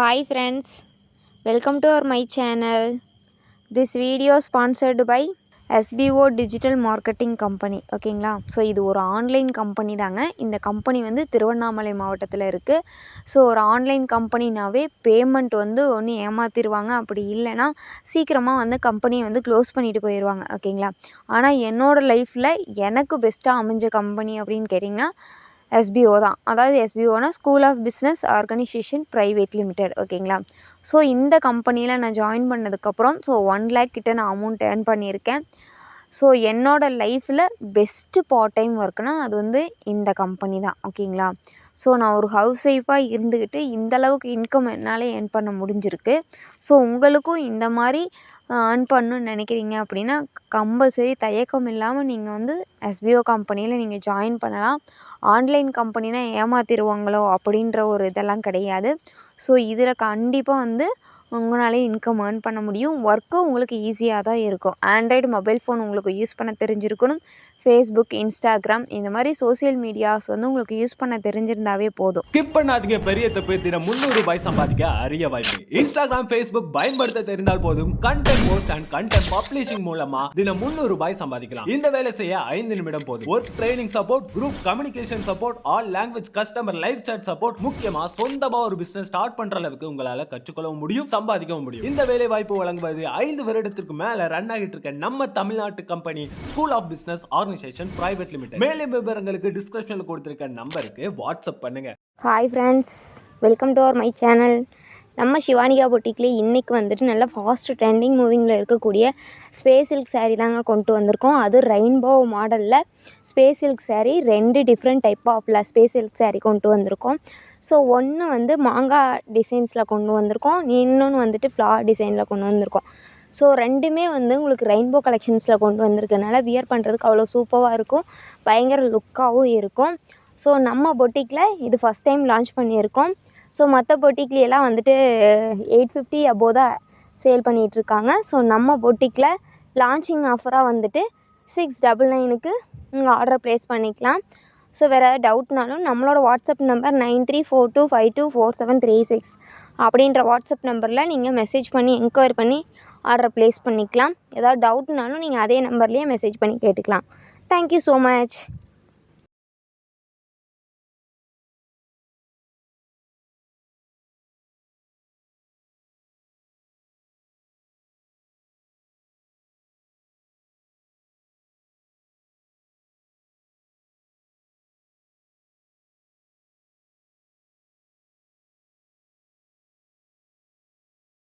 Hi friends, welcome to my channel. This video sponsored by SBO Digital Marketing Company. ஓகேங்களா. So இது ஒரு online company தாங்க. இந்த company வந்து திருவண்ணாமலை மாவட்டத்தில் இருக்குது. ஸோ ஒரு ஆன்லைன் கம்பெனினாவே பேமெண்ட் வந்து ஒன்று ஏமாற்றிடுவாங்க, அப்படி இல்லைன்னா சீக்கிரமாக வந்து கம்பெனியை வந்து க்ளோஸ் பண்ணிட்டு போயிடுவாங்க. ஓகேங்களா. ஆனால் என்னோடய லைஃப்பில் எனக்கு பெஸ்ட்டாக அமைஞ்ச கம்பெனி அப்படின்னு கேட்டிங்கன்னா எஸ்பிஓ தான். அதாவது எஸ்பிஓனா school of business organisation private limited. ஓகேங்களா. ஸோ இந்த கம்பெனியில் நான் ஜாயின் பண்ணதுக்கப்புறம் 1 lakh கிட்ட நான் அமௌண்ட் ஏர்ன் பண்ணியிருக்கேன். ஸோ என்னோடய லைஃப்பில் பெஸ்ட்டு பார்ட் டைம் ஒர்க்னால் அது வந்து இந்த கம்பெனி தான். ஓகேங்களா. ஸோ நான் ஒரு ஹவுஸ் ஒய்ஃபாக இருந்துக்கிட்டு இந்தளவுக்கு இன்கம் என்னால் ஏர்ன் பண்ண முடிஞ்சிருக்கு. ஸோ உங்களுக்கும் இந்த மாதிரி ஏர்ன் பண்ணணுன்னு நினைக்கிறீங்க அப்படின்னா கம்பல்சரி தயக்கம் இல்லாமல் நீங்கள் வந்து எஸ்பிஓ கம்பெனியில் நீங்கள் ஜாயின் பண்ணலாம். ஆன்லைன் கம்பெனினா ஏமாற்றிடுவாங்களோ அப்படின்ற ஒரு இதெல்லாம் கிடையாது. ஸோ இதில் கண்டிப்பாக வந்து உங்களாலே இன்கம் ஏர்ன் பண்ண முடியும். ஒர்க்கும் உங்களுக்கு ஈஸியாக தான் இருக்கும். ஆண்ட்ராய்டு மொபைல் ஃபோன் உங்களுக்கு யூஸ் பண்ண தெரிஞ்சிருக்கணும். ஃபேஸ்புக், இன்ஸ்டாகிராம் இந்த மாதிரி சோசியல் மீடியாஸ் வந்து உங்களுக்கு யூஸ் பண்ண தெரிஞ்சிருந்தாவே போதும். ஸ்கிப் பண்ணாதீங்க, பெரிய தப்பு. தினம் 300 ரூபாய் சம்பாதிக்க அரிய வாய்ப்பு. இன்ஸ்டாகிராம், ஃபேஸ்புக் பயன்படுத்த தெரிந்தால் போதும். Content post and content publishing மூலமா தினம் 300 ரூபாய் சம்பாதிக்கலாம். இந்த வேலை செய்ய 5 நிமிடம் போதும். Work training support, group communication support, all language customer live chat support, முக்கியமா சொந்தமா ஒரு பிசினஸ் ஸ்டார்ட் பண்ற அளவுக்கு உங்களால கற்றுக்கொள்ளவும் முடியும், சம்பாதிக்கவும் முடியும். இந்த வேலை வாய்ப்பு வழங்குவது 5 வருடத்திற்கு மேல ரன் ஆகிட்டு இருக்க நம்ம தமிழ்நாட்டு company school of business organisation private limited. மேலும் விவரங்களுக்கு டிஸ்கிரிப்ஷன்ல கொடுத்திருக்க நம்பருக்கு வாட்ஸ்அப் பண்ணுங்க. Hi friends, welcome to my channel. நம்ம சிவானிகா பொட்டிக்லேயே இன்றைக்கி வந்துட்டு நல்ல ஃபாஸ்ட் ட்ரெண்டிங் மூவிங்கில் இருக்கக்கூடிய ஸ்பேஸ் சில்க் சாரீ தாங்க கொண்டு வந்திருக்கோம். அது ரெயின்போ மாடலில் space silk sari, 2 different type ஆஃப்ல ஸ்பேஸ் சில்க் சாரீ கொண்டு வந்திருக்கோம். ஸோ ஒன்று வந்து மாங்காய் டிசைன்ஸில் கொண்டு வந்திருக்கோம், இன்னொன்று வந்துட்டு ஃப்ளார் டிசைனில் கொண்டு வந்திருக்கோம். ஸோ ரெண்டுமே வந்து உங்களுக்கு ரெயின்போ கலெக்ஷன்ஸில் கொண்டு வந்திருக்கனால வியர் பண்ணுறதுக்கு அவ்வளோ சூப்பராக இருக்கும், பயங்கர லுக்காகவும் இருக்கும். ஸோ நம்ம பொட்டிக்கில் இது ஃபஸ்ட் டைம் லான்ச் பண்ணியிருக்கோம். ஸோ மற்ற பொட்டிக்லையெல்லாம் வந்துட்டு 850 அபோவ் தான் சேல் பண்ணிகிட்ருக்காங்க. ஸோ நம்ம பொட்டிக்கில் லான்ச்சிங் ஆஃபராக வந்துட்டு 699க்கு நீங்கள் ஆர்டர் ப்ளேஸ் பண்ணிக்கலாம். ஸோ வேறு ஏதாவது டவுட்னாலும் நம்மளோட வாட்ஸ்அப் நம்பர் 9342524736 அப்படின்ற வாட்ஸ்அப் நம்பரில் நீங்கள் மெசேஜ் பண்ணி என்கொயரி பண்ணி ஆர்டர் ப்ளேஸ் பண்ணிக்கலாம். ஏதாவது டவுட்னாலும் நீங்கள் அதே நம்பர்லேயே மெசேஜ் பண்ணி கேட்டுக்கலாம். Thank you so much.